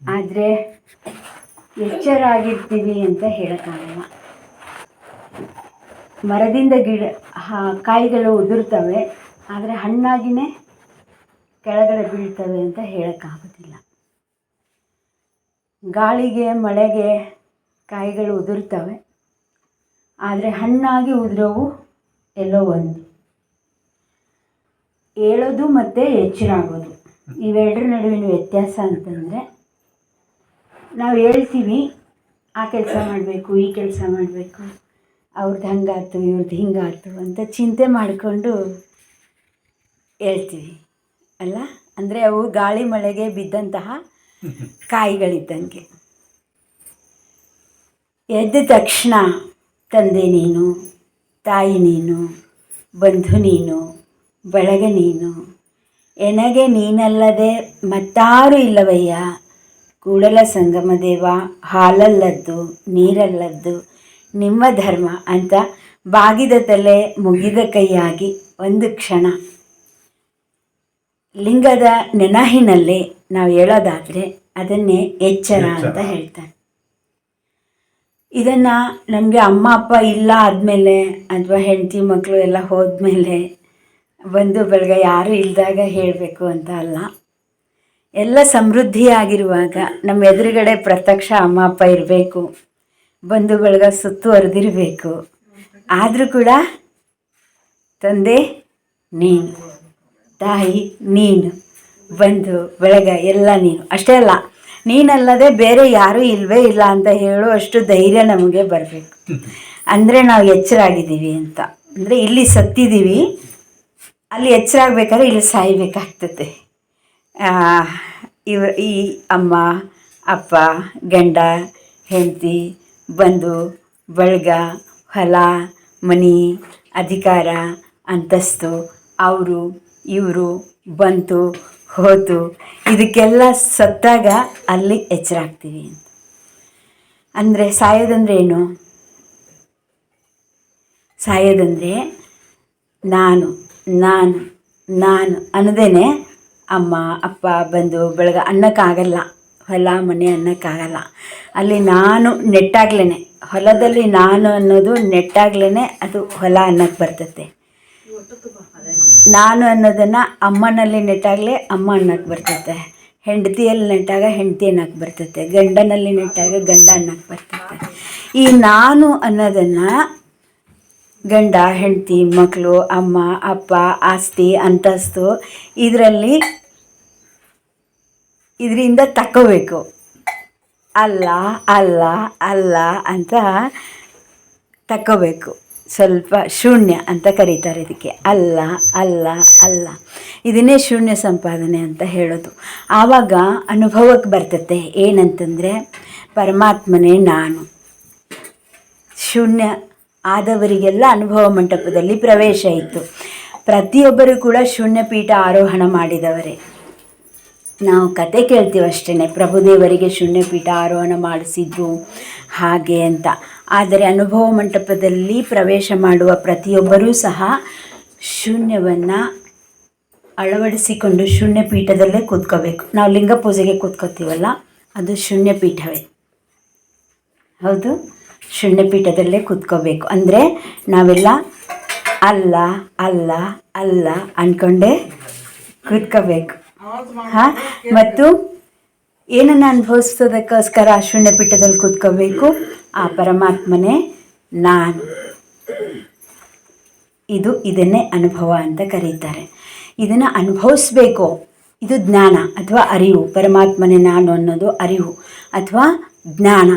ಆದರೆ ಎಚ್ಚರ ಆಗಿರ್ತೀವಿ ಅಂತ ಹೇಳೋಕ್ಕಾಗಲ್ಲ. ಮರದಿಂದ ಕಾಯಿಗಳು ಉದುರ್ತವೆ, ಆದರೆ ಹಣ್ಣಾಗಿಯೇ ಕೆಳಗಡೆ ಬೀಳ್ತವೆ ಅಂತ ಹೇಳೋಕ್ಕಾಗೋದಿಲ್ಲ. ಗಾಳಿಗೆ ಮಳೆಗೆ ಕಾಯಿಗಳು ಉದುರ್ತವೆ, ಆದರೆ ಹಣ್ಣಾಗಿ ಉದುರೋವು ಎಲ್ಲೋ ಒಂದು. ಹೇಳೋದು ಮತ್ತು ಎಚ್ಚರ ಆಗೋದು, ಇವೆರಡರ ನಡುವಿನ ವ್ಯತ್ಯಾಸ ಅಂತಂದರೆ, ನಾವು ಹೇಳ್ತೀವಿ ಆ ಕೆಲಸ ಮಾಡಬೇಕು, ಈ ಕೆಲಸ ಮಾಡಬೇಕು, ಅವ್ರದ್ದು ಹಂಗಾಯ್ತು ಇವ್ರದ್ದು ಹಿಂಗಾಯ್ತು ಅಂತ ಚಿಂತೆ ಮಾಡಿಕೊಂಡು ಹೇಳ್ತೀವಿ ಅಲ್ಲ. ಅಂದರೆ ಅವು ಗಾಳಿ ಮಳೆಗೆ ಬಿದ್ದಂತಹ ಕಾಯಿಗಳಿದ್ದಂಗೆ. ಎದ್ದ ತಕ್ಷಣ ತಂದೆ ನೀನು, ತಾಯಿ ನೀನು, ಬಂಧು ನೀನು, ಬಳಗ ನೀನು, ಎನಗೆ ನೀನಲ್ಲದೆ ಮತ್ತಾರೂ ಇಲ್ಲವಯ್ಯ, ಕೂಡಲ ಸಂಗಮ ದೇವ, ಹಾಲಲ್ಲದ್ದು ನೀರಲ್ಲದ್ದು ನಿಮ್ಮ ಧರ್ಮ ಅಂತ ಬಾಗಿದ ತಲೆ ಮುಗಿದ ಕೈಯಾಗಿ ಒಂದು ಕ್ಷಣ ಲಿಂಗದ ನೆನಹಿನಲ್ಲಿ ನಾವು ಹೇಳೋದಾದರೆ ಅದನ್ನೇ ಎಚ್ಚರ ಅಂತ ಹೇಳ್ತಾರೆ. ಇದನ್ನು ನಮಗೆ ಅಮ್ಮ ಅಪ್ಪ ಇಲ್ಲ ಆದಮೇಲೆ ಅಥವಾ ಹೆಂಡತಿ ಮಕ್ಕಳು ಎಲ್ಲ ಹೋದ್ಮೇಲೆ ಬಂಧು ಬಳಗ ಯಾರು ಇಲ್ಲದಾಗ ಹೇಳಬೇಕು ಅಂತ ಅಲ್ಲ. ಎಲ್ಲ ಸಮೃದ್ಧಿಯಾಗಿರುವಾಗ ನಮ್ಮ ಎದುರುಗಡೆ ಪ್ರತ್ಯಕ್ಷ ಅಮ್ಮ ಅಪ್ಪ ಇರಬೇಕು, ಬಂಧು ಬಳಗ ಸುತ್ತುವರೆದಿರಬೇಕು. ಆದರೂ ಕೂಡ ತಂದೆ ನೀನು, ತಾಯಿ ನೀನು, ಬಂಧು ಬಳಗ ಎಲ್ಲ ನೀನು. ಅಷ್ಟೇ ಅಲ್ಲ, ನೀನಲ್ಲದೆ ಬೇರೆ ಯಾರೂ ಇಲ್ಲವೇ ಇಲ್ಲ ಅಂತ ಹೇಳುವಷ್ಟು ಧೈರ್ಯ ನಮಗೆ ಬರಬೇಕು. ಅಂದರೆ ನಾವು ಎಚ್ಚರಾಗಿದ್ದೀವಿ ಅಂತ. ಅಂದರೆ ಇಲ್ಲಿ ಸತ್ತಿದ್ದೀವಿ, ಅಲ್ಲಿ ಎಚ್ಚರ ಆಗಬೇಕಾದ್ರೆ ಇಲ್ಲಿ ಸಾಯಬೇಕಾಗ್ತದೆ. ಈ ಅಮ್ಮ ಅಪ್ಪ, ಗಂಡ ಹೆಂಡತಿ, ಬಂಧು ಬಳಗ, ಹೊಲ ಮನೆ, ಅಧಿಕಾರ ಅಂತಸ್ತು, ಅವರು ಇವರು ಬಂತು ಹೋತು, ಇದಕ್ಕೆಲ್ಲ ಸತ್ತಾಗ ಅಲ್ಲಿ ಎಚ್ಚರ ಆಗ್ತೀವಿ ಅಂತ. ಅಂದರೆ ಸಾಯೋದಂದರೆ ಏನು? ಸಾಯೋದಂದರೆ ನಾನು ನಾನು ನಾನು ಅನ್ನೋದೇನೆ. ಅಮ್ಮ ಅಪ್ಪ ಬಂಧು ಬಳಗ ಅನ್ನೋಕ್ಕಾಗಲ್ಲ, ಹೊಲ ಮನೆ ಅನ್ನೋಕ್ಕಾಗಲ್ಲ. ಅಲ್ಲಿ ನಾನು ನೆಟ್ಟಾಗ್ಲೇ, ಹೊಲದಲ್ಲಿ ನಾನು ಅನ್ನೋದು ನೆಟ್ಟಾಗ್ಲೇ ಅದು ಹೊಲ ಅನ್ನೋಕ್ಕೆ ಬರ್ತದೆ. ನಾನು ಅನ್ನೋದನ್ನು ಅಮ್ಮನಲ್ಲಿ ನೆಟ್ಟಾಗಲೇ ಅಮ್ಮ ಅನ್ನೋಕ್ಕೆ ಬರ್ತದೆ, ಹೆಂಡತಿಯಲ್ಲಿ ನೆಟ್ಟಾಗ ಹೆಂಡತಿ ಅನ್ನೋಕ್ಕೆ ಬರ್ತದೆ, ಗಂಡನಲ್ಲಿ ನೆಟ್ಟಾಗ ಗಂಡ ಅನ್ನೋಕ್ಕೆ ಬರ್ತದೆ. ಈ ನಾನು ಅನ್ನೋದನ್ನು ಗಂಡ ಹೆಂಡತಿ ಮಕ್ಕಳು ಅಮ್ಮ ಅಪ್ಪ ಆಸ್ತಿ ಅಂತಸ್ತು ಇದರಿಂದ ತಕ್ಕೋಬೇಕು. ಅಲ್ಲ ಅಲ್ಲ ಅಲ್ಲ ಅಂತ ತಕ್ಕೋಬೇಕು. ಸ್ವಲ್ಪ ಶೂನ್ಯ ಅಂತ ಕರೀತಾರೆ ಇದಕ್ಕೆ. ಅಲ್ಲ ಅಲ್ಲ ಅಲ್ಲ, ಇದನ್ನೇ ಶೂನ್ಯ ಸಂಪಾದನೆ ಅಂತ ಹೇಳೋದು. ಆವಾಗ ಅನುಭವಕ್ಕೆ ಬರ್ತತೆ ಏನಂತಂದರೆ, ಪರಮಾತ್ಮನೇ ನಾನು. ಶೂನ್ಯ ಆದವರಿಗೆಲ್ಲ ಅನುಭವ ಮಂಟಪದಲ್ಲಿ ಪ್ರವೇಶ ಇತ್ತು. ಪ್ರತಿಯೊಬ್ಬರು ಕೂಡ ಶೂನ್ಯಪೀಠ ಆರೋಹಣ ಮಾಡಿದವರೇ. ನಾವು ಕತೆ ಕೇಳ್ತೀವಷ್ಟೇ, ಪ್ರಭುದೇವರಿಗೆ ಶೂನ್ಯಪೀಠ ಆರೋಹಣ ಮಾಡಿಸಿದ್ರು ಹಾಗೆ ಅಂತ. ಆದರೆ ಅನುಭವ ಮಂಟಪದಲ್ಲಿ ಪ್ರವೇಶ ಮಾಡುವ ಪ್ರತಿಯೊಬ್ಬರೂ ಸಹ ಶೂನ್ಯವನ್ನು ಅಳವಡಿಸಿಕೊಂಡು ಶೂನ್ಯಪೀಠದಲ್ಲೇ ಕೂತ್ಕೋಬೇಕು. ನಾವು ಲಿಂಗ ಪೂಜೆಗೆ ಕೂತ್ಕೋತೀವಲ್ಲ, ಅದು ಶೂನ್ಯಪೀಠವೇ. ಹೌದು, ಶೂನ್ಯಪೀಠದಲ್ಲೇ ಕೂತ್ಕೋಬೇಕು. ಅಂದರೆ ನಾವೆಲ್ಲ ಅಲ್ಲ ಅಲ್ಲ ಅಲ್ಲ ಅಂದ್ಕೊಂಡೇ ಕೂತ್ಕೋಬೇಕು. ಹಾಂ, ಮತ್ತು ಏನನ್ನು ಅನುಭವಿಸೋದಕ್ಕೋಸ್ಕರ ಶೂನ್ಯಪೀಠದಲ್ಲಿ ಕೂತ್ಕೋಬೇಕು? ಆ ಪರಮಾತ್ಮನೇ ನಾನು. ಇದನ್ನೇ ಅನುಭವ ಅಂತ ಕರೀತಾರೆ. ಇದನ್ನು ಅನುಭವಿಸ್ಬೇಕು. ಇದು ಜ್ಞಾನ ಅಥವಾ ಅರಿವು. ಪರಮಾತ್ಮನೇ ನಾನು ಅನ್ನೋದು ಅರಿವು ಅಥವಾ ಜ್ಞಾನ.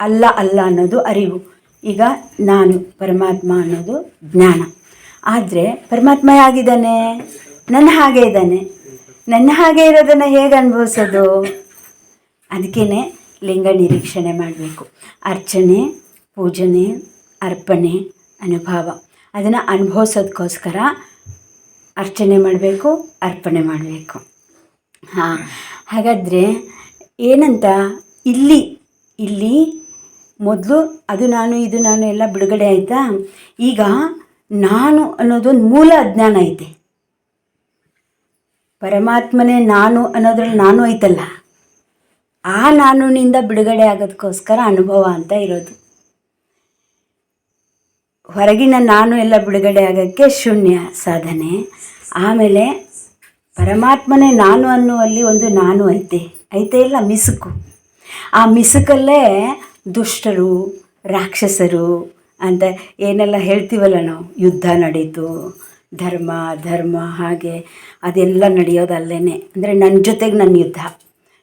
ಅಲ್ಲ ಅಲ್ಲ ಅನ್ನೋದು ಅರಿವು. ಈಗ ನಾನು ಪರಮಾತ್ಮ ಅನ್ನೋದು ಜ್ಞಾನ. ಆದರೆ ಪರಮಾತ್ಮ ಹೇಗಿದ್ದಾನೆ? ನನ್ನ ಹಾಗೆ ಇದ್ದಾನೆ. ನನ್ನ ಹಾಗೆ ಇರೋದನ್ನು ಹೇಗೆ ಅನುಭವಿಸೋದು? ಅದಕ್ಕೇ ಲಿಂಗ ನಿರೀಕ್ಷಣೆ ಮಾಡಬೇಕು. ಅರ್ಚನೆ, ಪೂಜನೆ, ಅರ್ಪಣೆ, ಅನುಭವ. ಅದನ್ನು ಅನುಭವಿಸೋದಕ್ಕೋಸ್ಕರ ಅರ್ಚನೆ ಮಾಡಬೇಕು, ಅರ್ಪಣೆ ಮಾಡಬೇಕು. ಹಾಂ, ಹಾಗಾದರೆ ಏನಂತ ಇಲ್ಲಿ ಮೊದಲು ಅದು ನಾನು ಇದು ನಾನು ಎಲ್ಲ ಬಿಡುಗಡೆ ಆಯಿತಾ? ಈಗ ನಾನು ಅನ್ನೋದೊಂದು ಮೂಲ ಅಜ್ಞಾನ ಐತೆ. ಪರಮಾತ್ಮನೇ ನಾನು ಅನ್ನೋದ್ರಲ್ಲಿ ನಾನು ಐತಲ್ಲ, ಆ ನಾನುನಿಂದ ಬಿಡುಗಡೆ ಆಗೋದಕ್ಕೋಸ್ಕರ ಅನುಭವ ಅಂತ ಇರೋದು. ಹೊರಗಿನ ನಾನು ಎಲ್ಲ ಬಿಡುಗಡೆ ಆಗೋಕ್ಕೆ ಶೂನ್ಯ ಸಾಧನೆ. ಆಮೇಲೆ ಪರಮಾತ್ಮನೇ ನಾನು ಅನ್ನುವಲ್ಲಿ ಒಂದು ನಾನು ಐತೆ ಇಲ್ಲ ಮಿಸುಕು. ಆ ಮಿಸುಕಲ್ಲೇ ದುಷ್ಟರು, ರಾಕ್ಷಸರು ಅಂತ ಏನೆಲ್ಲ ಹೇಳ್ತೀವಲ್ಲ ನಾವು, ಯುದ್ಧ ನಡೀತು, ಧರ್ಮ ಹಾಗೆ ಅದೆಲ್ಲ ನಡೆಯೋದಲ್ಲೇ. ಅಂದರೆ ನನ್ನ ಜೊತೆಗೆ ನನ್ನ ಯುದ್ಧ,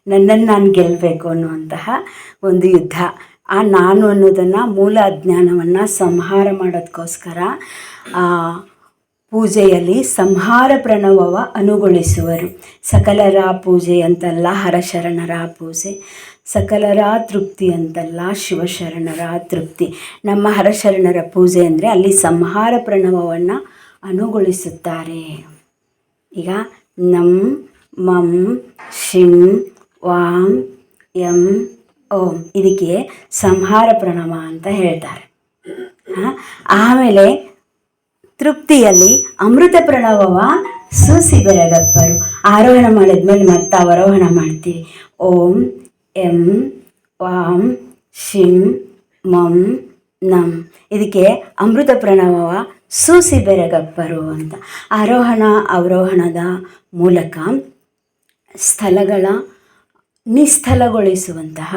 ನನ್ನನ್ನು ನಾನು ಗೆಲ್ಲಬೇಕು ಅನ್ನುವಂತಹ ಒಂದು ಯುದ್ಧ. ಆ ನಾನು ಅನ್ನೋದನ್ನು, ಮೂಲ ಅಜ್ಞಾನವನ್ನು ಸಂಹಾರ ಮಾಡೋದಕ್ಕೋಸ್ಕರ ಪೂಜೆಯಲ್ಲಿ ಸಂಹಾರ ಪ್ರಣವವ ಅನುಗೊಳಿಸುವರು. ಸಕಲರ ಪೂಜೆ ಅಂತಲ್ಲ ಹರಶರಣರ ಪೂಜೆ, ಸಕಲರ ತೃಪ್ತಿ ಅಂತಲ್ಲ ಶಿವಶರಣರ ತೃಪ್ತಿ. ನಮ್ಮ ಹರಶರಣರ ಪೂಜೆ ಅಂದರೆ ಅಲ್ಲಿ ಸಂಹಾರ ಪ್ರಣವವನ್ನು ಅನುಗೊಳಿಸುತ್ತಾರೆ. ಈಗ ನಂ ಮಂ ಶಿಂ ವಾಂ ಯಂ ಓಂ ಇದಕ್ಕೆ ಸಂಹಾರ ಪ್ರಣವ ಅಂತ ಹೇಳ್ತಾರೆ. ಆಮೇಲೆ ತೃಪ್ತಿಯಲ್ಲಿ ಅಮೃತ ಪ್ರಣವವ ಸೂಸಿ ಬೆರಗಪ್ಪರು. ಆರೋಹಣ ಮಾಡಿದ್ಮೇಲೆ ಮತ್ತೆ ಅವರೋಹಣ ಮಾಡ್ತೀವಿ. ಓಂ ಎಂ ವಾಂ ಶಿಂ ಮಂ ನಂ ಇದಕ್ಕೆ ಅಮೃತ ಪ್ರಣವವ ಸೂಸಿ ಬೆರಗಪ್ಪರು ಅಂತ. ಆರೋಹಣ ಅವರೋಹಣದ ಮೂಲಕ ಸ್ಥಳಗಳ ನಿಸ್ಥಳಗೊಳಿಸುವಂತಹ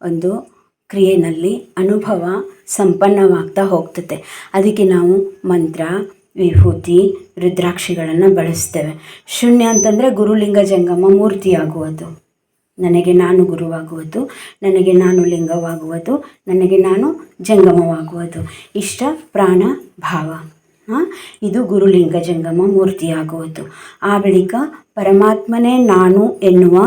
ಒಂದು ಕ್ರಿಯೆಯಲ್ಲಿ ಅನುಭವ ಸಂಪನ್ನವಾಗ್ತಾ ಹೋಗ್ತದೆ. ಅದಕ್ಕೆ ನಾವು ಮಂತ್ರ, ವಿಭೂತಿ, ರುದ್ರಾಕ್ಷಿಗಳನ್ನು ಬಳಸ್ತೇವೆ. ಶೂನ್ಯ ಅಂತಂದರೆ ಗುರುಲಿಂಗ ಜಂಗಮ ಮೂರ್ತಿಯಾಗುವುದು, ನನಗೆ ನಾನು ಗುರುವಾಗುವುದು, ನನಗೆ ನಾನು ಲಿಂಗವಾಗುವುದು, ನನಗೆ ನಾನು ಜಂಗಮವಾಗುವುದು. ಇಷ್ಟ ಪ್ರಾಣ ಭಾವ, ಇದು ಗುರುಲಿಂಗ ಜಂಗಮ ಮೂರ್ತಿಯಾಗುವುದು. ಆ ಬಳಿಕ ಪರಮಾತ್ಮನೇ ನಾನು ಎನ್ನುವ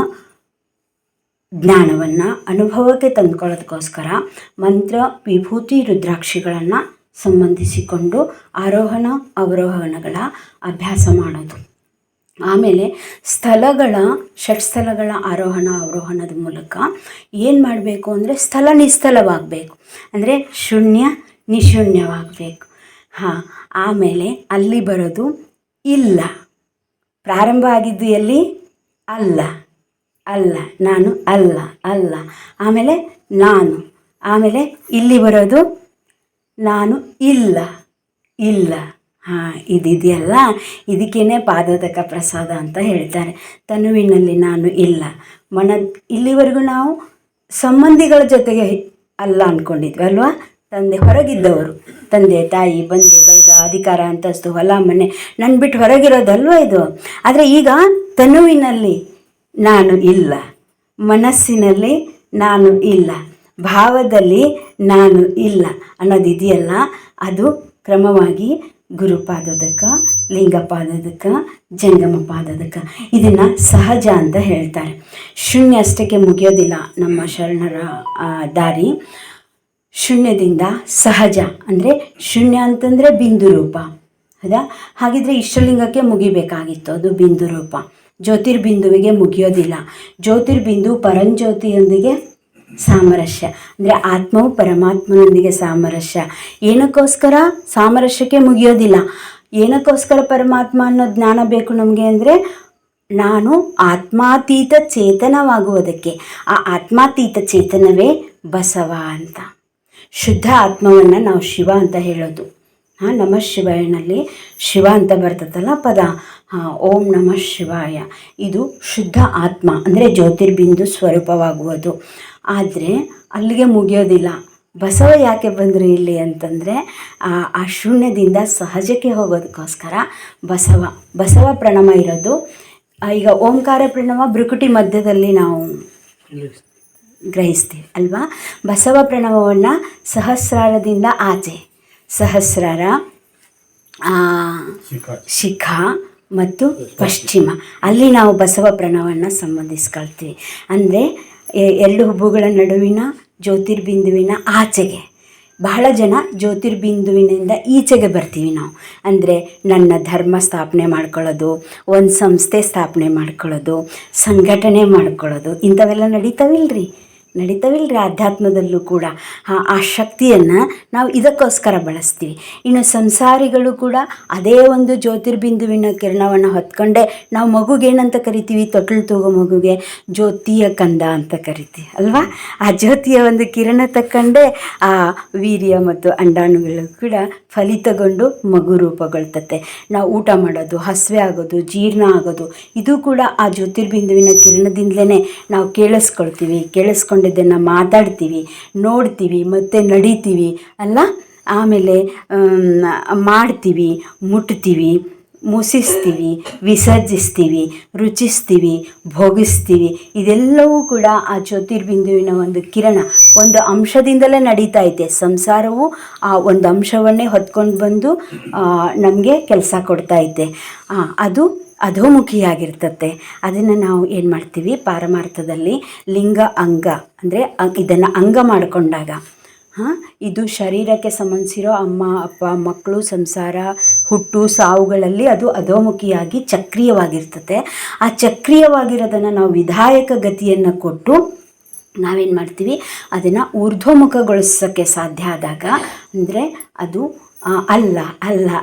ಜ್ಞಾನವನ್ನು ಅನುಭವಕ್ಕೆ ತಂದುಕೊಳ್ಳೋದಕ್ಕೋಸ್ಕರ ಮಂತ್ರ, ವಿಭೂತಿ, ರುದ್ರಾಕ್ಷಿಗಳನ್ನು ಸಂಬಂಧಿಸಿಕೊಂಡು ಆರೋಹಣ ಅವರೋಹಣಗಳ ಅಭ್ಯಾಸ ಮಾಡೋದು. ಆಮೇಲೆ ಷಟ್ಸ್ಥಳಗಳ ಆರೋಹಣ ಅವರೋಹಣದ ಮೂಲಕ ಏನು ಮಾಡಬೇಕು ಅಂದರೆ ಸ್ಥಳ ನಿಸ್ಥಳವಾಗಬೇಕು, ಅಂದರೆ ಶೂನ್ಯ ನಿಶೂನ್ಯವಾಗಬೇಕು. ಆಮೇಲೆ ಅಲ್ಲಿ ಬರೋದು ಇಲ್ಲ, ಪ್ರಾರಂಭ ಆಗಿದ್ದು ಎಲ್ಲಿ ಅಲ್ಲ, ನಾನು ಅಲ್ಲ. ಆಮೇಲೆ ನಾನು, ಆಮೇಲೆ ಇಲ್ಲಿ ಬರೋದು ನಾನು ಇಲ್ಲ. ಇದಿದೆಯಲ್ಲ, ಇದಕ್ಕೇನೆ ಪಾದೋದಕ ಪ್ರಸಾದ ಅಂತ ಹೇಳ್ತಾರೆ. ತನುವಿನಲ್ಲಿ ನಾನು ಇಲ್ಲ. ಇಲ್ಲಿವರೆಗೂ ನಾವು ಸಂಬಂಧಿಗಳ ಜೊತೆಗೆ ಅಲ್ಲ ಅಂದ್ಕೊಂಡಿದ್ವಿ ಅಲ್ವಾ. ಹೊರಗಿದ್ದವರು, ತಂದೆ ತಾಯಿ, ಬಂಧು ಬಳಗ, ಅಧಿಕಾರ, ಅಂತಸ್ತು, ಹೊಲ ಮನೆ, ನನ್ನ ಬಿಟ್ಟು ಹೊರಗಿರೋದಲ್ವ ಇದು. ಆದರೆ ಈಗ ತನುವಿನಲ್ಲಿ ನಾನು ಇಲ್ಲ, ಮನಸ್ಸಿನಲ್ಲಿ ನಾನು ಇಲ್ಲ, ಭಾವದಲ್ಲಿ ನಾನು ಇಲ್ಲ ಅನ್ನೋದಿದೆಯಲ್ಲ, ಅದು ಕ್ರಮವಾಗಿ ಗುರುಪಾದೋದಕ, ಲಿಂಗಪಾದೋದಕ, ಜಂಗಮ ಪಾದೋದಕ. ಇದನ್ನು ಸಹಜ ಅಂತ ಹೇಳ್ತಾರೆ. ಶೂನ್ಯ ಅಷ್ಟಕ್ಕೆ ಮುಗಿಯೋದಿಲ್ಲ ನಮ್ಮ ಶರಣರ ದಾರಿ. ಶೂನ್ಯದಿಂದ ಸಹಜ ಅಂದರೆ ಶೂನ್ಯ ಅಂತಂದರೆ ಬಿಂದು ರೂಪ, ಹೌದಾ. ಹಾಗಿದ್ರೆ ಇಷ್ಟಲಿಂಗಕ್ಕೆ ಮುಗಿಬೇಕಾಗಿತ್ತು, ಅದು ಬಿಂದು ರೂಪ. ಜ್ಯೋತಿರ್ಬಿಂದುವಿಗೆ ಮುಗಿಯೋದಿಲ್ಲ. ಜ್ಯೋತಿರ್ಬಿಂದು ಪರಂಜ್ಯೋತಿಯೊಂದಿಗೆ ಸಾಮರಸ್ಯ, ಅಂದರೆ ಆತ್ಮವು ಪರಮಾತ್ಮನೊಂದಿಗೆ ಸಾಮರಸ್ಯ. ಏನಕ್ಕೋಸ್ಕರ ಸಾಮರಸ್ಯಕ್ಕೆ ಮುಗಿಯೋದಿಲ್ಲ, ಏನಕ್ಕೋಸ್ಕರ ಪರಮಾತ್ಮ ಅನ್ನೋ ಜ್ಞಾನ ಬೇಕು ನಮಗೆ ಅಂದರೆ ನಾನು ಆತ್ಮಾತೀತ ಚೇತನವಾಗುವುದಕ್ಕೆ. ಆ ಆತ್ಮಾತೀತ ಚೇತನವೇ ಬಸವ ಅಂತ. ಶುದ್ಧ ಆತ್ಮವನ್ನು ನಾವು ಶಿವ ಅಂತ ಹೇಳೋದು. ನಮಃ ಶಿವಾಯನಲ್ಲಿ ಶಿವ ಅಂತ ಬರ್ತದಲ್ಲ ಪದ, ಓಂ ನಮಃ ಶಿವಾಯ. ಇದು ಶುದ್ಧ ಆತ್ಮ ಅಂದರೆ ಜ್ಯೋತಿರ್ಬಿಂದು ಸ್ವರೂಪವಾಗುವುದು. ಆದರೆ ಅಲ್ಲಿಗೆ ಮುಗಿಯೋದಿಲ್ಲ. ಬಸವ ಯಾಕೆ ಬಂದರು ಇಲ್ಲಿ ಅಂತಂದರೆ ಆ ಶೂನ್ಯದಿಂದ ಸಹಜಕ್ಕೆ ಹೋಗೋದಕ್ಕೋಸ್ಕರ ಬಸವ ಪ್ರಣವ ಇರೋದು. ಈಗ ಓಂಕಾರ ಪ್ರಣವ ಭ್ರುಕುಟಿ ಮಧ್ಯದಲ್ಲಿ ನಾವು ಗ್ರಹಿಸ್ತೀವಿ ಅಲ್ವಾ. ಬಸವ ಪ್ರಣವವನ್ನು ಸಹಸ್ರಾರದಿಂದ ಆಚೆ, ಸಹಸ್ರಾರ, ಶಿಖ ಮತ್ತು ಪಶ್ಚಿಮ, ಅಲ್ಲಿ ನಾವು ಬಸವ ಪ್ರಣವವನ್ನು ಸಂಬಂಧಿಸ್ಕೊಳ್ತೀವಿ. ಅಂದರೆ ಎರಡು ಹುಬ್ಬುಗಳ ನಡುವಿನ ಜ್ಯೋತಿರ್ಬಿಂದುವಿನ ಆಚೆಗೆ. ಬಹಳ ಜನ ಜ್ಯೋತಿರ್ಬಿಂದುವಿನಿಂದ ಈಚೆಗೆ ಬರ್ತೀವಿ ನಾವು. ಅಂದರೆ ನನ್ನ ಧರ್ಮ ಸ್ಥಾಪನೆ ಮಾಡ್ಕೊಳ್ಳೋದು, ಒಂದು ಸಂಸ್ಥೆ ಸ್ಥಾಪನೆ ಮಾಡ್ಕೊಳ್ಳೋದು, ಸಂಘಟನೆ ಮಾಡ್ಕೊಳ್ಳೋದು, ಇಂಥವೆಲ್ಲ ನಡೀತಾವಿಲ್ರಿ. ನಡೀತಾವಿಲ್ಲರಿ ಆಧ್ಯಾತ್ಮದಲ್ಲೂ ಕೂಡ. ಆ ಶಕ್ತಿಯನ್ನು ನಾವು ಇದಕ್ಕೋಸ್ಕರ ಬಳಸ್ತೀವಿ. ಇನ್ನು ಸಂಸಾರಿಗಳು ಕೂಡ ಅದೇ ಒಂದು ಜ್ಯೋತಿರ್ಬಿಂದುವಿನ ಕಿರಣವನ್ನು ಹೊತ್ಕೊಂಡೆ ನಾವು ಮಗುಗೇನಂತ ಕರಿತೀವಿ, ತೊಟ್ಲು ತಗೋ ಮಗುಗೆ ಜ್ಯೋತಿಯ ಕಂದ ಅಂತ ಕರಿತೀವಿ ಅಲ್ವಾ. ಆ ಜ್ಯೋತಿಯ ಒಂದು ಕಿರಣ ತಕ್ಕಂಡೆ ಆ ವೀರ್ಯ ಮತ್ತು ಅಂಡಾಣುಗಳು ಕೂಡ ಫಲಿತಗೊಂಡು ಮಗು ರೂಪಗೊಳ್ತತೆ. ನಾವು ಊಟ ಮಾಡೋದು, ಹಸಿವೆ ಆಗೋದು, ಜೀರ್ಣ ಆಗೋದು, ಇದು ಕೂಡ ಆ ಜ್ಯೋತಿರ್ಬಿಂದುವಿನ ಕಿರಣದಿಂದಲೇ ನಾವು ಕೇಳಿಸ್ಕೊಂಡಿದ್ದನ್ನು ಮಾತಾಡ್ತೀವಿ, ನೋಡ್ತೀವಿ, ಮತ್ತು ನಡಿತೀವಿ ಅಲ್ಲ. ಆಮೇಲೆ ಮಾಡ್ತೀವಿ, ಮುಟ್ತೀವಿ, ಮುಸಿಸ್ತೀವಿ, ವಿಸರ್ಜಿಸ್ತೀವಿ, ರುಚಿಸ್ತೀವಿ, ಭೋಗಿಸ್ತೀವಿ. ಇದೆಲ್ಲವೂ ಕೂಡ ಆ ಜ್ಯೋತಿರ್ಬಿಂದುವಿನ ಒಂದು ಕಿರಣ, ಒಂದು ಅಂಶದಿಂದಲೇ ನಡೀತಾ ಇದೆ. ಸಂಸಾರವು ಆ ಒಂದು ಅಂಶವನ್ನೇ ಹೊತ್ಕೊಂಡು ಬಂದು ನಮಗೆ ಕೆಲಸ ಕೊಡ್ತಾ ಇದೆ. ಅದು ಅಧೋಮುಖಿಯಾಗಿರ್ತತೆ. ಅದನ್ನು ನಾವು ಏನು ಮಾಡ್ತೀವಿ, ಪಾರಮಾರ್ಥದಲ್ಲಿ ಲಿಂಗ ಅಂಗ ಅಂದರೆ ಇದನ್ನು ಅಂಗ ಮಾಡಿಕೊಂಡಾಗ ಇದು ಶರೀರಕ್ಕೆ ಸಂಬಂಧಿಸಿರೋ ಅಮ್ಮ ಅಪ್ಪ ಮಕ್ಕಳು ಸಂಸಾರ ಹುಟ್ಟು ಸಾವುಗಳಲ್ಲಿ ಅದು ಅಧೋಮುಖಿಯಾಗಿ ಚಕ್ರೀಯವಾಗಿರ್ತದೆ. ಆ ಚಕ್ರೀಯವಾಗಿರೋದನ್ನು ನಾವು ವಿಧಾಯಕ ಗತಿಯನ್ನು ಕೊಟ್ಟು ನಾವೇನು ಮಾಡ್ತೀವಿ, ಅದನ್ನು ಊರ್ಧ್ವಮುಖಗೊಳಿಸೋಕ್ಕೆ ಸಾಧ್ಯ ಆದಾಗ, ಅಂದರೆ ಅದು ಅಲ್ಲ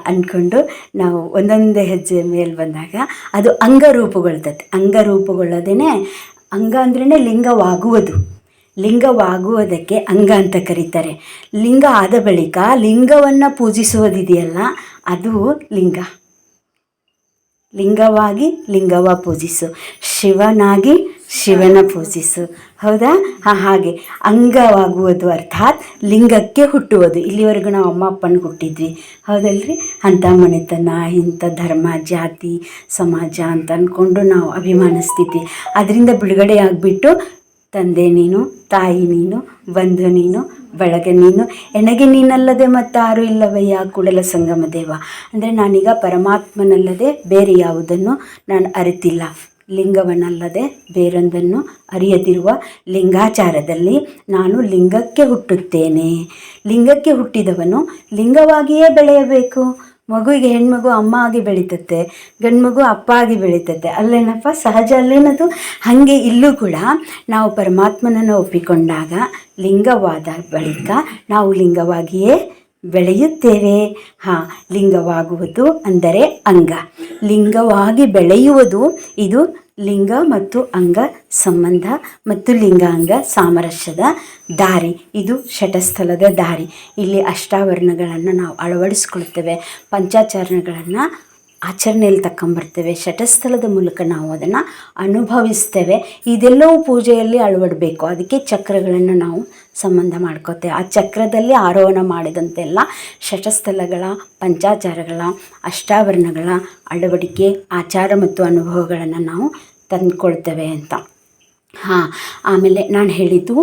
ಅಂದ್ಕೊಂಡು ನಾವು ಒಂದೊಂದೇ ಹೆಜ್ಜೆ ಮೇಲೆ ಬಂದಾಗ ಅದು ಅಂಗರೂಪುಗೊಳ್ತದೆ. ಅಂಗರೂಪುಗೊಳ್ಳೋದೇ ಅಂಗ ಅಂದ್ರೇ ಲಿಂಗವಾಗುವುದಕ್ಕೆ ಅಂಗ ಅಂತ ಕರೀತಾರೆ. ಲಿಂಗ ಆದ ಬಳಿಕ ಲಿಂಗವನ್ನು ಪೂಜಿಸುವುದಿದೆಯಲ್ಲ, ಅದು ಲಿಂಗವಾಗಿ ಲಿಂಗವ ಪೂಜಿಸು, ಶಿವನಾಗಿ ಶಿವನ ಪೂಜಿಸು. ಹೌದಾ? ಹಾಗೆ ಅಂಗವಾಗುವುದು ಅರ್ಥಾತ್ ಲಿಂಗಕ್ಕೆ ಹುಟ್ಟುವುದು. ಇಲ್ಲಿವರೆಗೂ ನಾವು ಅಮ್ಮ ಅಪ್ಪನ ಹುಟ್ಟಿದ್ವಿ, ಹೌದಲ್ರಿ? ಅಂಥ ಮನೆತನ, ಇಂಥ ಧರ್ಮ, ಜಾತಿ, ಸಮಾಜ ಅಂತ ಅಂದ್ಕೊಂಡು ನಾವು ಅಭಿಮಾನಿಸ್ತಿದ್ವಿ. ಅದರಿಂದ ಬಿಡುಗಡೆ ಆಗಿಬಿಟ್ಟು ತಂದೆ ನೀನು, ತಾಯಿ ನೀನು, ಬಂಧು ನೀನು, ಬಳಗ ನೀನು, ಎನಗೆ ನೀನಲ್ಲದೆ ಮತ್ತಾರು ಇಲ್ಲವಯ್ಯ ಕೂಡಲ ಸಂಗಮ ದೇವ. ಅಂದರೆ ನಾನೀಗ ಪರಮಾತ್ಮನಲ್ಲದೆ ಬೇರೆ ಯಾವುದನ್ನು ನಾನು ಅರಿತಿಲ್ಲ. ಲಿಂಗವನ್ನಲ್ಲದೆ ಬೇರೊಂದನ್ನು ಅರಿಯದಿರುವ ಲಿಂಗಾಚಾರದಲ್ಲಿ ನಾನು ಲಿಂಗಕ್ಕೆ ಹುಟ್ಟುತ್ತೇನೆ. ಲಿಂಗಕ್ಕೆ ಹುಟ್ಟಿದವನು ಲಿಂಗವಾಗಿಯೇ ಬೆಳೆಯಬೇಕು. ಮಗುವಿಗೆ ಹೆಣ್ಮಗು ಅಮ್ಮ ಆಗಿ ಬೆಳೀತತೆ, ಗಂಡು ಮಗು ಅಪ್ಪ ಆಗಿ ಬೆಳೀತತೆ. ಅಲ್ಲೇನಪ್ಪ ಸಹಜ ಅಲ್ಲೇನದು? ಹಾಗೆ ಇಲ್ಲೂ ಕೂಡ ನಾವು ಪರಮಾತ್ಮನನ್ನು ಒಪ್ಪಿಕೊಂಡಾಗ ಲಿಂಗವಾದ ಬಳಿಕ ನಾವು ಲಿಂಗವಾಗಿಯೇ ಬೆಳೆಯುತ್ತೇವೆ. ಲಿಂಗವಾಗುವುದು ಅಂದರೆ ಅಂಗ, ಲಿಂಗವಾಗಿ ಬೆಳೆಯುವುದು. ಇದು ಲಿಂಗ ಮತ್ತು ಅಂಗ ಸಂಬಂಧ ಮತ್ತು ಲಿಂಗಾಂಗ ಸಾಮರಸ್ಯದ ದಾರಿ. ಇದು ಶಟಸ್ಥಲದ ದಾರಿ. ಇಲ್ಲಿ ಅಷ್ಟಾವರಣಗಳನ್ನು ನಾವು ಅಳವಡಿಸ್ಕೊಳ್ತೇವೆ, ಪಂಚಾಚರಣಗಳನ್ನು ಆಚರಣೆಯಲ್ಲಿ ತಗೊಂಬರ್ತೇವೆ. ಶಟಸ್ಥಲದ ಮೂಲಕ ನಾವು ಅದನ್ನು ಅನುಭವಿಸ್ತೇವೆ. ಇದೆಲ್ಲವೂ ಪೂಜೆಯಲ್ಲಿ ಅಳವಡಬೇಕು. ಅದಕ್ಕೆ ಚಕ್ರಗಳನ್ನು ನಾವು ಸಂಬಂಧ ಮಾಡ್ಕೋತೇವೆ. ಆ ಚಕ್ರದಲ್ಲಿ ಆರೋಹಣ ಮಾಡಿದಂತೆಲ್ಲ ಶಟಸ್ಥಲಗಳ, ಪಂಚಾಚಾರಗಳ, ಅಷ್ಟಾವರಣಗಳ ಅಳವಡಿಕೆ, ಆಚಾರ ಮತ್ತು ಅನುಭವಗಳನ್ನು ನಾವು ತಂದುಕೊಳ್ತೇವೆ ಅಂತ. ಆಮೇಲೆ ನಾನು ಹೇಳಿದ್ದು,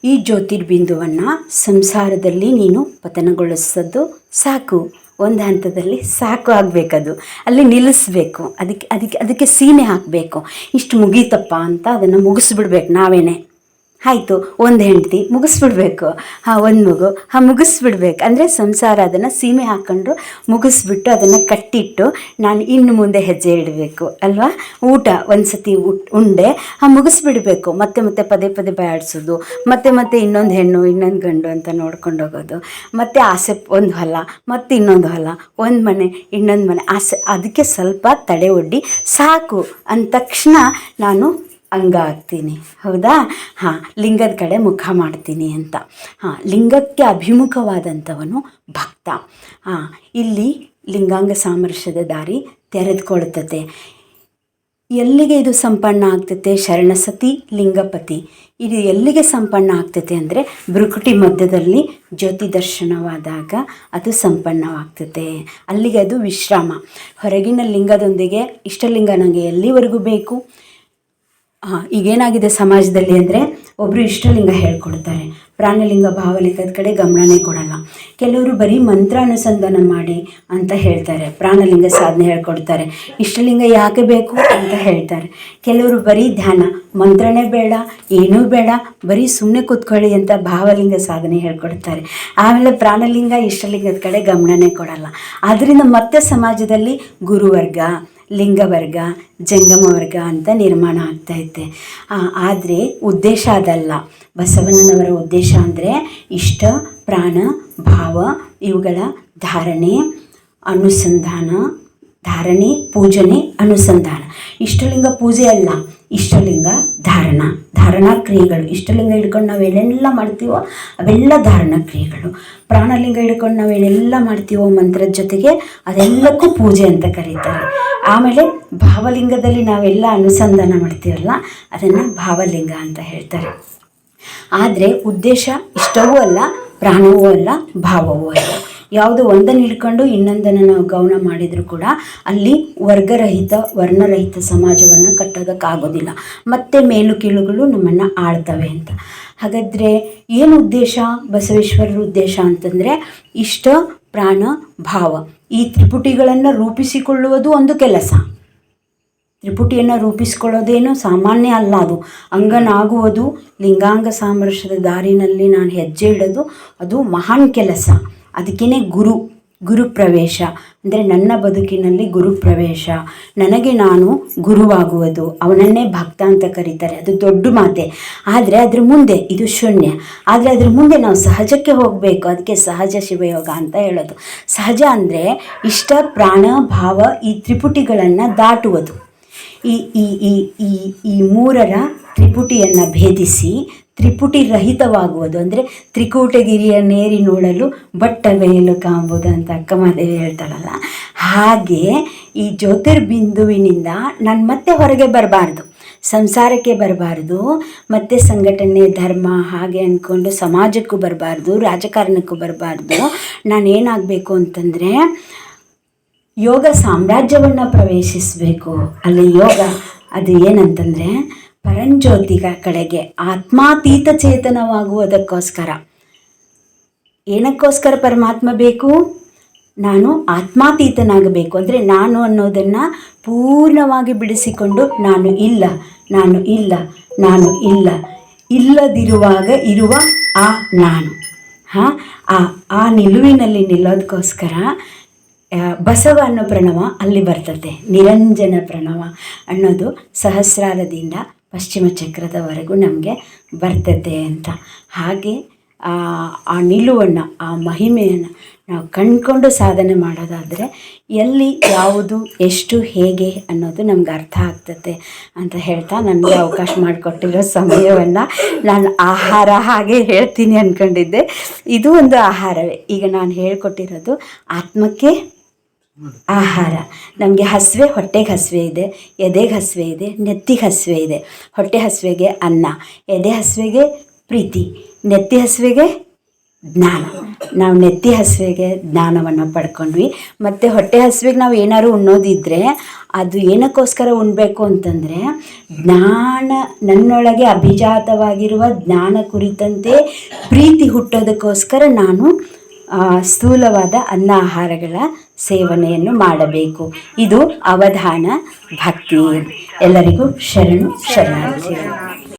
ಈ ಜ್ಯೋತಿರ್ಬಿಂದುವನ್ನು ಸಂಸಾರದಲ್ಲಿ ನೀನು ಪತನಗೊಳಿಸೋದು ಸಾಕು. ಒಂದು ಹಂತದಲ್ಲಿ ಸಾಕು ಆಗಬೇಕದು, ಅಲ್ಲಿ ನಿಲ್ಲಿಸ್ಬೇಕು. ಅದಕ್ಕೆ ಸೀಮೆ ಹಾಕಬೇಕು. ಇಷ್ಟು ಮುಗೀತಪ್ಪ ಅಂತ ಅದನ್ನು ಮುಗಿಸ್ಬಿಡ್ಬೇಕು ನಾವೇನೆ. ಆಯಿತು, ಒಂದು ಹೆಂಡತಿ ಮುಗಿಸ್ಬಿಡ್ಬೇಕು, ಒಂದು ಮಗು ಮುಗಿಸ್ಬಿಡ್ಬೇಕು. ಅಂದರೆ ಸಂಸಾರ ಅದನ್ನು ಸೀಮೆ ಹಾಕ್ಕೊಂಡು ಮುಗಿಸ್ಬಿಟ್ಟು ಅದನ್ನು ಕಟ್ಟಿಟ್ಟು ನಾನು ಇನ್ನು ಮುಂದೆ ಹೆಜ್ಜೆ ಇಡಬೇಕು ಅಲ್ವಾ. ಊಟ ಒಂದು ಸತಿ ಉಂಡೆ ಮುಗಿಸ್ಬಿಡ್ಬೇಕು. ಮತ್ತೆ ಪದೇ ಬಾಡಿಸೋದು, ಮತ್ತೆ ಇನ್ನೊಂದು ಹೆಣ್ಣು ಇನ್ನೊಂದು ಗಂಡು ಅಂತ ನೋಡ್ಕೊಂಡು ಹೋಗೋದು. ಮತ್ತು ಆಸೆ ಒಂದು ಹೊಲ, ಮತ್ತು ಇನ್ನೊಂದು ಹೊಲ, ಒಂದು ಮನೆ ಇನ್ನೊಂದು ಮನೆ ಆಸೆ. ಅದಕ್ಕೆ ಸ್ವಲ್ಪ ತಡೆ ಒಡ್ಡಿ ಸಾಕು ಅಂದ ತಕ್ಷಣ ನಾನು ಅಂಗ ಆಗ್ತೀನಿ. ಹೌದಾ? ಲಿಂಗದ ಕಡೆ ಮುಖ ಮಾಡ್ತೀನಿ ಅಂತ. ಲಿಂಗಕ್ಕೆ ಅಭಿಮುಖವಾದಂಥವನು ಭಕ್ತ. ಇಲ್ಲಿ ಲಿಂಗಾಂಗ ಸಾಮರಸ್ಯದ ದಾರಿ ತೆರೆದುಕೊಳ್ತತೆ. ಎಲ್ಲಿಗೆ ಇದು ಸಂಪನ್ನ ಆಗ್ತೈತೆ? ಶರಣಸತಿ ಲಿಂಗಪತಿ. ಇದು ಎಲ್ಲಿಗೆ ಸಂಪನ್ನ ಆಗ್ತೈತೆ ಅಂದರೆ ಭ್ರುಕುಟಿ ಮಧ್ಯದಲ್ಲಿ ಜ್ಯೋತಿ ದರ್ಶನವಾದಾಗ ಅದು ಸಂಪನ್ನವಾಗ್ತೈತೆ. ಅಲ್ಲಿಗೆ ಅದು ವಿಶ್ರಾಮ. ಹೊರಗಿನ ಲಿಂಗದೊಂದಿಗೆ ಇಷ್ಟಲಿಂಗ ನನಗೆ ಎಲ್ಲಿವರೆಗೂ ಬೇಕು? ಈಗೇನಾಗಿದೆ ಸಮಾಜದಲ್ಲಿ ಅಂದರೆ ಒಬ್ಬರು ಇಷ್ಟಲಿಂಗ ಹೇಳ್ಕೊಡ್ತಾರೆ, ಪ್ರಾಣಲಿಂಗ ಭಾವಲಿಂಗದ ಕಡೆ ಗಮನನೇ ಕೊಡಲ್ಲ. ಕೆಲವರು ಬರೀ ಮಂತ್ರ ಅನುಸಂಧಾನ ಮಾಡಿ ಅಂತ ಹೇಳ್ತಾರೆ, ಪ್ರಾಣಲಿಂಗ ಸಾಧನೆ ಹೇಳ್ಕೊಡ್ತಾರೆ. ಇಷ್ಟಲಿಂಗ ಯಾಕೆ ಬೇಕು ಅಂತ ಹೇಳ್ತಾರೆ. ಕೆಲವರು ಬರೀ ಧ್ಯಾನ, ಮಂತ್ರನೇ ಬೇಡ, ಏನೂ ಬೇಡ, ಬರೀ ಸುಮ್ಮನೆ ಕೂತ್ಕೊಳ್ಳಿ ಅಂತ ಭಾವಲಿಂಗ ಸಾಧನೆ ಹೇಳ್ಕೊಡ್ತಾರೆ. ಆಮೇಲೆ ಪ್ರಾಣಲಿಂಗ ಇಷ್ಟಲಿಂಗದ ಕಡೆ ಗಮನನೇ ಕೊಡಲ್ಲ. ಆದ್ದರಿಂದ ಮತ್ತೆ ಸಮಾಜದಲ್ಲಿ ಗುರುವರ್ಗ, ಲಿಂಗವರ್ಗ, ಜಂಗಮ ವರ್ಗ ಅಂತ ನಿರ್ಮಾಣ ಆಗ್ತಾಯಿದೆ. ಆದರೆ ಉದ್ದೇಶ ಅದಲ್ಲ. ಬಸವಣ್ಣನವರ ಉದ್ದೇಶ ಅಂದರೆ ಇಷ್ಟ, ಪ್ರಾಣ, ಭಾವ ಇವುಗಳ ಧಾರಣೆ, ಪೂಜನೆ, ಅನುಸಂಧಾನ. ಇಷ್ಟಲಿಂಗ ಪೂಜೆ ಅಲ್ಲ, ಇಷ್ಟಲಿಂಗ ಧಾರಣಾ ಕ್ರಿಯೆಗಳು. ಇಷ್ಟಲಿಂಗ ಹಿಡ್ಕೊಂಡು ನಾವು ಏನೆಲ್ಲ ಮಾಡ್ತೀವೋ ಅವೆಲ್ಲ ಧಾರಣಾ ಕ್ರಿಯೆಗಳು. ಪ್ರಾಣಲಿಂಗ ಹಿಡ್ಕೊಂಡು ನಾವು ಏನೆಲ್ಲ ಮಾಡ್ತೀವೋ ಮಂತ್ರದ ಜೊತೆಗೆ ಅದೆಲ್ಲಕ್ಕೂ ಪೂಜೆ ಅಂತ ಕರೀತಾರೆ. ಆಮೇಲೆ ಭಾವಲಿಂಗದಲ್ಲಿ ನಾವೆಲ್ಲ ಅನುಸಂಧಾನ ಮಾಡ್ತೀವಲ್ಲ ಅದನ್ನು ಭಾವಲಿಂಗ ಅಂತ ಹೇಳ್ತಾರೆ. ಆದರೆ ಉದ್ದೇಶ ಇಷ್ಟವೂ ಅಲ್ಲ, ಪ್ರಾಣವೂ ಅಲ್ಲ, ಭಾವವೂ ಅಲ್ಲ. ಯಾವುದೋ ಒಂದನ್ನು ಹಿಡ್ಕೊಂಡು ಇನ್ನೊಂದನ್ನು ನಾವು ಗೌಣ ಮಾಡಿದರೂ ಕೂಡ ಅಲ್ಲಿ ವರ್ಣರಹಿತ ಸಮಾಜವನ್ನು ಕಟ್ಟೋದಕ್ಕಾಗೋದಿಲ್ಲ. ಮತ್ತೆ ಮೇಲು ಕೀಳುಗಳು ನಮ್ಮನ್ನು ಆಳ್ತವೆ ಅಂತ. ಹಾಗಾದರೆ ಏನು ಉದ್ದೇಶ? ಬಸವೇಶ್ವರರ ಉದ್ದೇಶ ಅಂತಂದರೆ ಇಷ್ಟ, ಪ್ರಾಣ, ಭಾವ ಈ ತ್ರಿಪುಟಿಗಳನ್ನು ರೂಪಿಸಿಕೊಳ್ಳುವುದು ಒಂದು ಕೆಲಸ. ತ್ರಿಪುಟಿಯನ್ನು ರೂಪಿಸಿಕೊಳ್ಳೋದೇನು ಸಾಮಾನ್ಯ ಅಲ್ಲ. ಅದು ಅಂಗನಾಗುವುದು, ಲಿಂಗಾಂಗ ಸಾಮರಸ್ಯದ ದಾರಿನಲ್ಲಿ ನಾನು ಹೆಜ್ಜೆ ಇಡೋದು ಅದು ಮಹಾನ್ ಕೆಲಸ. ಅದಕ್ಕೇ ಗುರು ಪ್ರವೇಶ ಅಂದರೆ ನನ್ನ ಬದುಕಿನಲ್ಲಿ ಗುರು ಪ್ರವೇಶ, ನನಗೆ ನಾನು ಗುರುವಾಗುವುದು, ಅವನನ್ನೇ ಭಕ್ತ ಅಂತ ಕರೀತಾರೆ. ಅದು ದೊಡ್ಡ ಮಾತೆ. ಆದರೆ ಅದ್ರ ಮುಂದೆ ಇದು ಶೂನ್ಯ. ಆದರೆ ಅದ್ರ ಮುಂದೆ ನಾವು ಸಹಜಕ್ಕೆ ಹೋಗಬೇಕು. ಅದಕ್ಕೆ ಸಹಜ ಶಿವಯೋಗ ಅಂತ ಹೇಳೋದು. ಸಹಜ ಅಂದರೆ ಇಷ್ಟ, ಪ್ರಾಣ, ಭಾವ ಈ ತ್ರಿಪುಟಿಗಳನ್ನು ದಾಟುವುದು. ಈ ಈ ಈ ಈ ಈ ಮೂರರ ತ್ರಿಪುಟಿಯನ್ನು ಭೇದಿಸಿ ತ್ರಿಪುಟಿ ರಹಿತವಾಗುವುದು. ಅಂದರೆ ತ್ರಿಕೂಟಗಿರಿಯ ನೇರಿ ನೋಡಲು ಬಟ್ಟವೆಯಲು ಕಾಂಬುದು ಅಂತ ಅಕ್ಕಮಹಾದೇವಿ ಹೇಳ್ತಾಳಲ್ಲ, ಹಾಗೆ ಈ ಜ್ಯೋತಿರ್ಬಿಂದುವಿನಿಂದ ನಾನು ಮತ್ತೆ ಹೊರಗೆ ಬರಬಾರ್ದು, ಸಂಸಾರಕ್ಕೆ ಬರಬಾರ್ದು, ಮತ್ತು ಸಂಘಟನೆ, ಧರ್ಮ ಹಾಗೆ ಅಂದ್ಕೊಂಡು ಸಮಾಜಕ್ಕೂ ಬರಬಾರ್ದು, ರಾಜಕಾರಣಕ್ಕೂ ಬರಬಾರ್ದು. ನಾನೇನಾಗಬೇಕು ಅಂತಂದರೆ ಯೋಗ ಸಾಮ್ರಾಜ್ಯವನ್ನು ಪ್ರವೇಶಿಸಬೇಕು. ಅಲ್ಲಿ ಯೋಗ ಅದು ಏನಂತಂದರೆ ಪರಂಜ್ಯೋತಿಗ ಕಡೆಗೆ ಆತ್ಮಾತೀತ ಚೇತನವಾಗುವುದಕ್ಕೋಸ್ಕರ. ಏನಕ್ಕೋಸ್ಕರ ಪರಮಾತ್ಮ ಬೇಕು? ನಾನು ಆತ್ಮಾತೀತನಾಗಬೇಕು. ಅಂದರೆ ನಾನು ಅನ್ನೋದನ್ನು ಪೂರ್ಣವಾಗಿ ಬಿಡಿಸಿಕೊಂಡು ನಾನು ಇಲ್ಲ ಇಲ್ಲದಿರುವಾಗ ಇರುವ ಆ ನಾನು ಆ ನಿಲುವಿನಲ್ಲಿ ನಿಲ್ಲೋದಕ್ಕೋಸ್ಕರ ಬಸವ ಅನ್ನೋ ಪ್ರಣವ ಅಲ್ಲಿ ಬರ್ತದೆ. ನಿರಂಜನ ಪ್ರಣವ ಅನ್ನೋದು ಸಹಸ್ರಾರದಿಂದ ಪಶ್ಚಿಮ ಚಕ್ರದವರೆಗೂ ನಮಗೆ ಬರ್ತದೆ ಅಂತ. ಹಾಗೆ ಆ ನಿಲುವನ್ನು, ಆ ಮಹಿಮೆಯನ್ನು ನಾವು ಕಂಡುಕೊಂಡು ಸಾಧನೆ ಮಾಡೋದಾದರೆ ಎಲ್ಲಿ ಯಾವುದು ಎಷ್ಟು ಹೇಗೆ ಅನ್ನೋದು ನಮ್ಗೆ ಅರ್ಥ ಆಗ್ತದೆ ಅಂತ ಹೇಳ್ತಾ ನನಗೆ ಅವಕಾಶ ಮಾಡಿಕೊಟ್ಟಿರೋ ಸಮಯವನ್ನು ನಾನು ಆಹಾರ ಹಾಗೆ ಹೇಳ್ತೀನಿ ಅಂದ್ಕೊಂಡಿದ್ದೆ. ಇದು ಒಂದು ಆಹಾರವೇ. ಈಗ ನಾನು ಹೇಳ್ಕೊಟ್ಟಿರೋದು ಆತ್ಮಕ್ಕೆ ಆಹಾರ. ನಮಗೆ ಹಸಿವೆ, ಹೊಟ್ಟೆಗೆ ಹಸಿವೆ ಇದೆ, ಎದೆಗೆ ಹಸಿವೆ ಇದೆ, ನೆತ್ತಿಗೆ ಹಸಿವೆ ಇದೆ. ಹೊಟ್ಟೆ ಹಸಿವೆಗೆ ಅನ್ನ, ಎದೆ ಹಸಿವೆಗೆ ಪ್ರೀತಿ, ನೆತ್ತಿ ಹಸಿವೆಗೆ ಜ್ಞಾನ. ನಾವು ನೆತ್ತಿ ಹಸಿವೆಗೆ ಜ್ಞಾನವನ್ನು ಪಡ್ಕೊಂಡ್ವಿ. ಮತ್ತು ಹೊಟ್ಟೆ ಹಸಿವೆಗೆ ನಾವು ಏನಾದ್ರು ಉಣ್ಣೋದಿದ್ದರೆ ಅದು ಏನಕ್ಕೋಸ್ಕರ ಉಣ್ಣಬೇಕು ಅಂತಂದರೆ ಜ್ಞಾನ, ನನ್ನೊಳಗೆ ಅಭಿಜಾತವಾಗಿರುವ ಜ್ಞಾನ ಕುರಿತಂತೆ ಪ್ರೀತಿ ಹುಟ್ಟೋದಕ್ಕೋಸ್ಕರ ನಾನು ಸ್ಥೂಲವಾದ ಅನ್ನ ಆಹಾರಗಳ ಸೇವನೆಯನ್ನು ಮಾಡಬೇಕು. ಇದು ಅವಧಾನ ಭಕ್ತಿ. ಎಲ್ಲರಿಗೂ ಶರಣು ಶರಣಾರ್ಥಿಗಳು.